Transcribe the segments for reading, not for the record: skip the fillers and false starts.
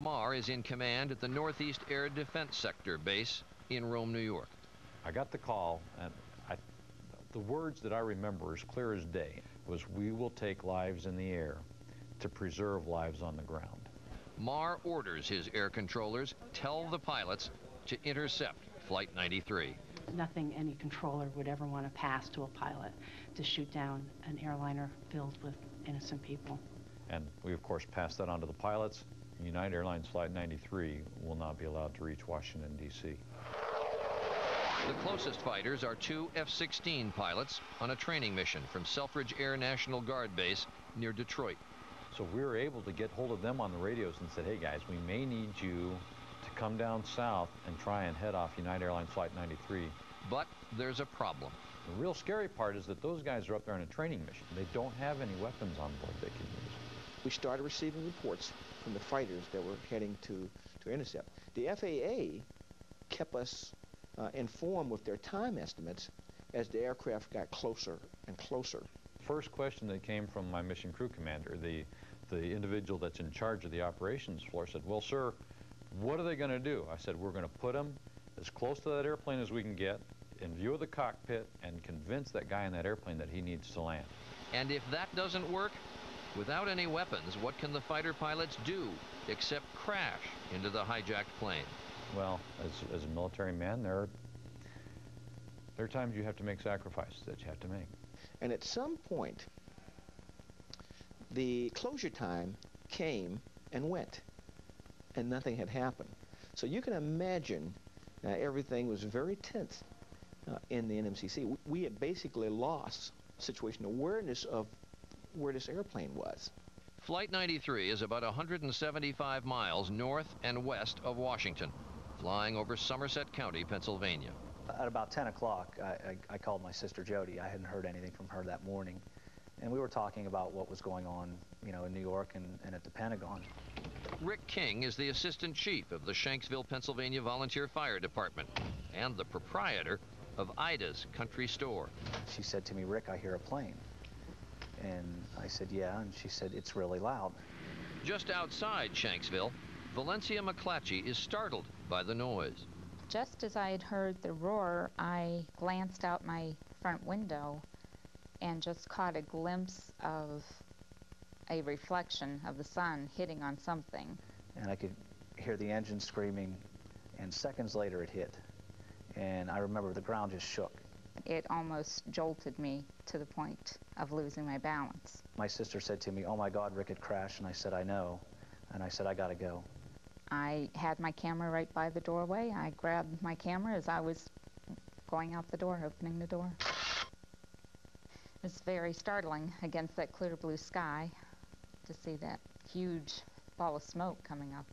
Mar is in command at the Northeast Air Defense Sector base in Rome, New York. I got the call, and the words that I remember as clear as day was, "We will take lives in the air to preserve lives on the ground." Mar orders his air controllers tell the pilots to intercept Flight 93. Nothing any controller would ever want to pass to a pilot, to shoot down an airliner filled with innocent people. And we, of course, passed that on to the pilots. United Airlines Flight 93 will not be allowed to reach Washington, D.C. The closest fighters are two F-16 pilots on a training mission from Selfridge Air National Guard Base near Detroit. So we were able to get hold of them on the radios and said, "Hey guys, we may need you to come down south and try and head off United Airlines Flight 93. But there's a problem. The real scary part is that those guys are up there on a training mission. They don't have any weapons on board they can use. We started receiving reports from the fighters that were heading to intercept. The FAA kept us informed with their time estimates as the aircraft got closer and closer. First question that came from my mission crew commander, the individual that's in charge of the operations floor, said, "Well, sir, what are they going to do?" I said, "We're going to put them as close to that airplane as we can get, in view of the cockpit, and convince that guy in that airplane that he needs to land." And if that doesn't work, without any weapons, what can the fighter pilots do except crash into the hijacked plane? Well, as a military man, there are times you have to make sacrifices that you have to make. And at some point, the closure time came and went, and nothing had happened. So you can imagine everything was very tense in the NMCC. We had basically lost situational awareness of where this airplane was. Flight 93 is about 175 miles north and west of Washington, flying over Somerset County, Pennsylvania. At about 10 o'clock, I called my sister Jody. I hadn't heard anything from her that morning. And we were talking about what was going on, you know, in New York and at the Pentagon. Rick King is the assistant chief of the Shanksville, Pennsylvania Volunteer Fire Department and the proprietor of Ida's Country Store. She said to me, "Rick, I hear a plane." And I said, "Yeah," and she said, "It's really loud." Just outside Shanksville, Valencia McClatchy is startled by the noise. Just as I had heard the roar, I glanced out my front window and just caught a glimpse of a reflection of the sun hitting on something. And I could hear the engine screaming, and seconds later it hit. And I remember the ground just shook. It almost jolted me to the point of losing my balance. My sister said to me, "Oh my God, Rick had crashed," and I said, "I know." And I said, "I gotta go." I had my camera right by the doorway. I grabbed my camera as I was going out the door, opening the door. It's very startling against that clear blue sky to see that huge ball of smoke coming up.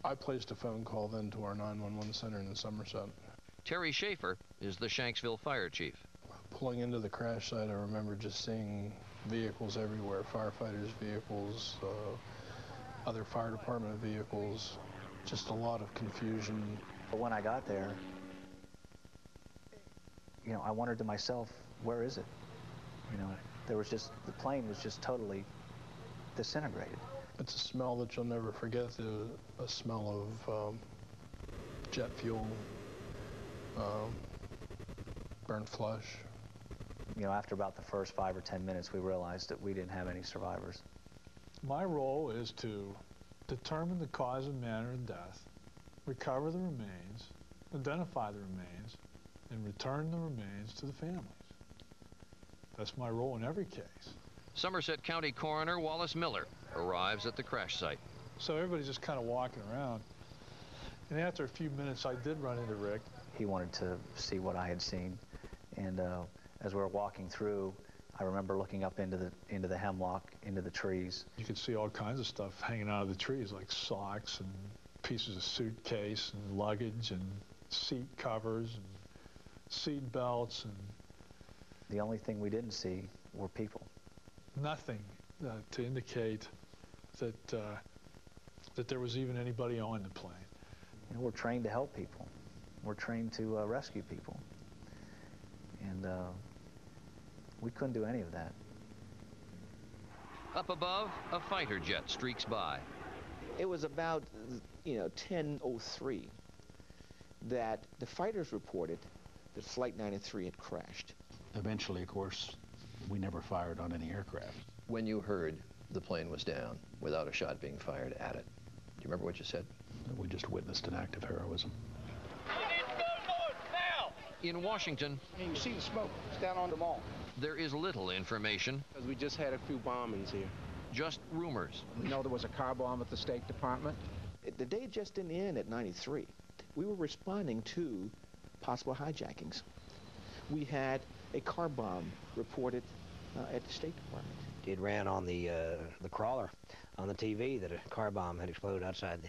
I placed a phone call then to our 911 center in Somerset. Terry Schaefer is the Shanksville fire chief. Pulling into the crash site, I remember just seeing vehicles everywhere, firefighters' vehicles, other fire department vehicles, just a lot of confusion. But when I got there, you know, I wondered to myself, where is it? You know, there was just, the plane was just totally disintegrated. It's a smell that you'll never forget, a smell of jet fuel, burnt flesh. You know, after about the first 5 or 10 minutes, we realized that we didn't have any survivors. My role is to determine the cause and manner of death, recover the remains, identify the remains, and return the remains to the families. That's my role in every case. Somerset County Coroner Wallace Miller arrives at the crash site. So everybody's just kind of walking around. And after a few minutes, I did run into Rick. He wanted to see what I had seen. And as we were walking through, I remember looking up into the hemlock, into the trees. You could see all kinds of stuff hanging out of the trees, like socks and pieces of suitcase and luggage and seat covers and seat belts. And the only thing we didn't see were people. Nothing to indicate that that there was even anybody on the plane. You know, we're trained to help people. We're trained to rescue people. And we couldn't do any of that. Up above, a fighter jet streaks by. It was about, 10:03 that the fighters reported that Flight 93 had crashed. Eventually, of course, we never fired on any aircraft. When you heard the plane was down without a shot being fired at it, do you remember what you said? We just witnessed an act of heroism. In Washington, you can see the smoke. It's down on the mall. there is little information, Because we just had a few bombings here. just rumors. We know there was a car bomb at the State Department. The day just didn't end at 93. We were responding to possible hijackings. We had a car bomb reported at the State Department. It ran on the crawler on the TV that a car bomb had exploded outside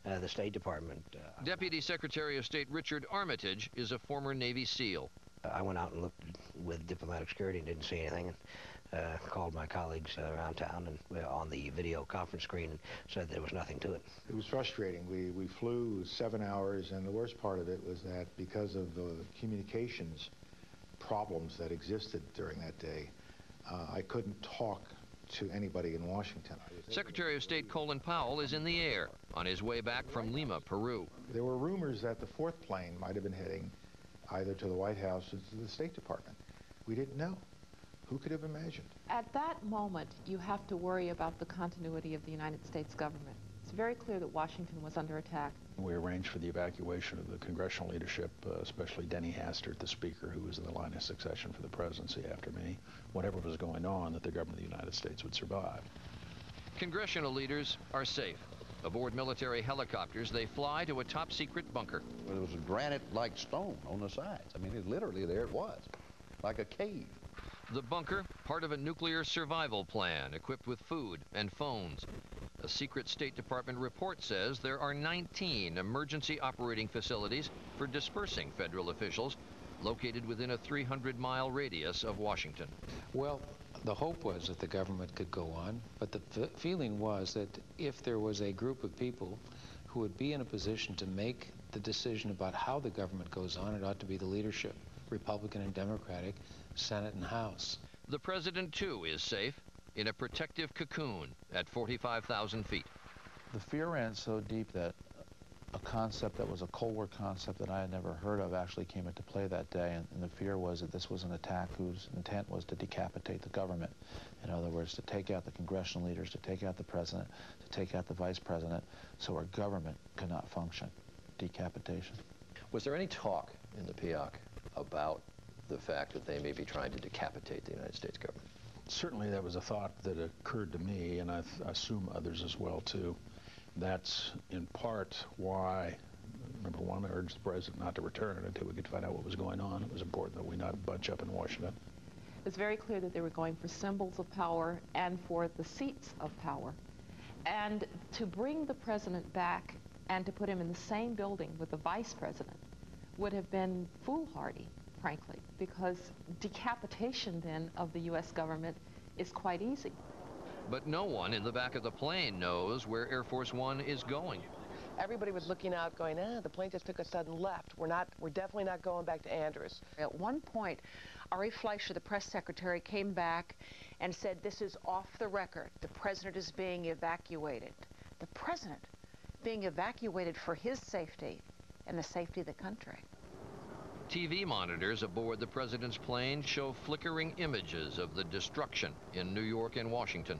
the State Department. Deputy Secretary of State Richard Armitage is a former Navy SEAL. I went out and looked with diplomatic security and didn't see anything, and called my colleagues around town and on the video conference screen and said there was nothing to it. It was frustrating. We flew 7 hours, and the worst part of it was that because of the communications problems that existed during that day, I couldn't talk to anybody in Washington. Secretary of State Colin Powell is in the air on his way back from Lima, Peru. There were rumors that the fourth plane might have been heading either to the White House or to the State Department. We didn't know. Who could have imagined? At that moment, you have to worry about the continuity of the United States government. It's very clear that Washington was under attack. We arranged for the evacuation of the congressional leadership, especially Denny Hastert, the Speaker, who was in the line of succession for the presidency after me. Whatever was going on, that the government of the United States would survive. Congressional leaders are safe. Aboard military helicopters, they fly to a top-secret bunker. There was a granite-like stone on the sides. I mean, literally there it was, like a cave. The bunker, part of a nuclear survival plan equipped with food and phones. A secret State Department report says there are 19 emergency operating facilities for dispersing federal officials located within a 300-mile radius of Washington. Well, the hope was that the government could go on, but the feeling was that if there was a group of people who would be in a position to make the decision about how the government goes on, it ought to be the leadership, Republican and Democratic, Senate and House. The president, too, is safe in a protective cocoon at 45,000 feet. The fear ran so deep that a concept that was a Cold War concept that I had never heard of actually came into play that day, and the fear was that this was an attack whose intent was to decapitate the government. In other words, to take out the congressional leaders, to take out the president, to take out the vice president, so our government could not function. Decapitation. Was there any talk in the PIOC about the fact that they may be trying to decapitate the United States government? Certainly that was a thought that occurred to me, and I assume others as well, too. That's in part why, number one, I urged the president not to return until we could find out what was going on. It was important that we not bunch up in Washington. It's very clear that they were going for symbols of power and for the seats of power. And to bring the president back and to put him in the same building with the vice president would have been foolhardy, frankly, because decapitation then of the U.S. government is quite easy. But no one in the back of the plane knows where Air Force One is going. Everybody was looking out going, the plane just took a sudden left. We're definitely not going back to Andrews. At one point, Ari Fleischer, the press secretary, came back and said, this is off the record. The president is being evacuated. The president being evacuated for his safety and the safety of the country. TV monitors aboard the president's plane show flickering images of the destruction in New York and Washington.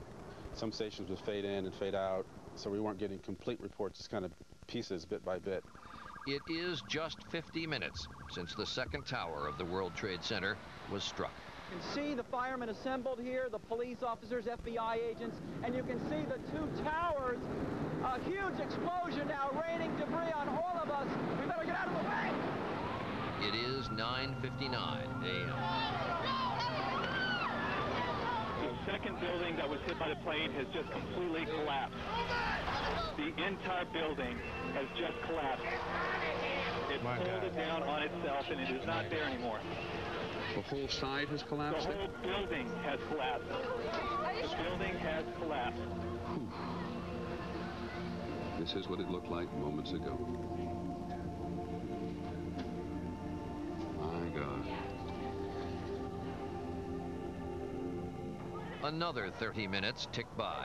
Some stations would fade in and fade out, so we weren't getting complete reports, just kind of pieces, bit by bit. It is just 50 minutes since the second tower of the World Trade Center was struck. You can see the firemen assembled here, the police officers, FBI agents, and you can see the two towers. A huge explosion now, raining debris on all of us. We better get out of the way! It is 9:59 a.m. The second building that was hit by the plane has just completely collapsed. The entire building has just collapsed. It folded down on itself, and it is not there anymore. The whole side has collapsed? The whole building has collapsed. The building has collapsed. Whew. This is what it looked like moments ago. My God. Another 30 minutes tick by.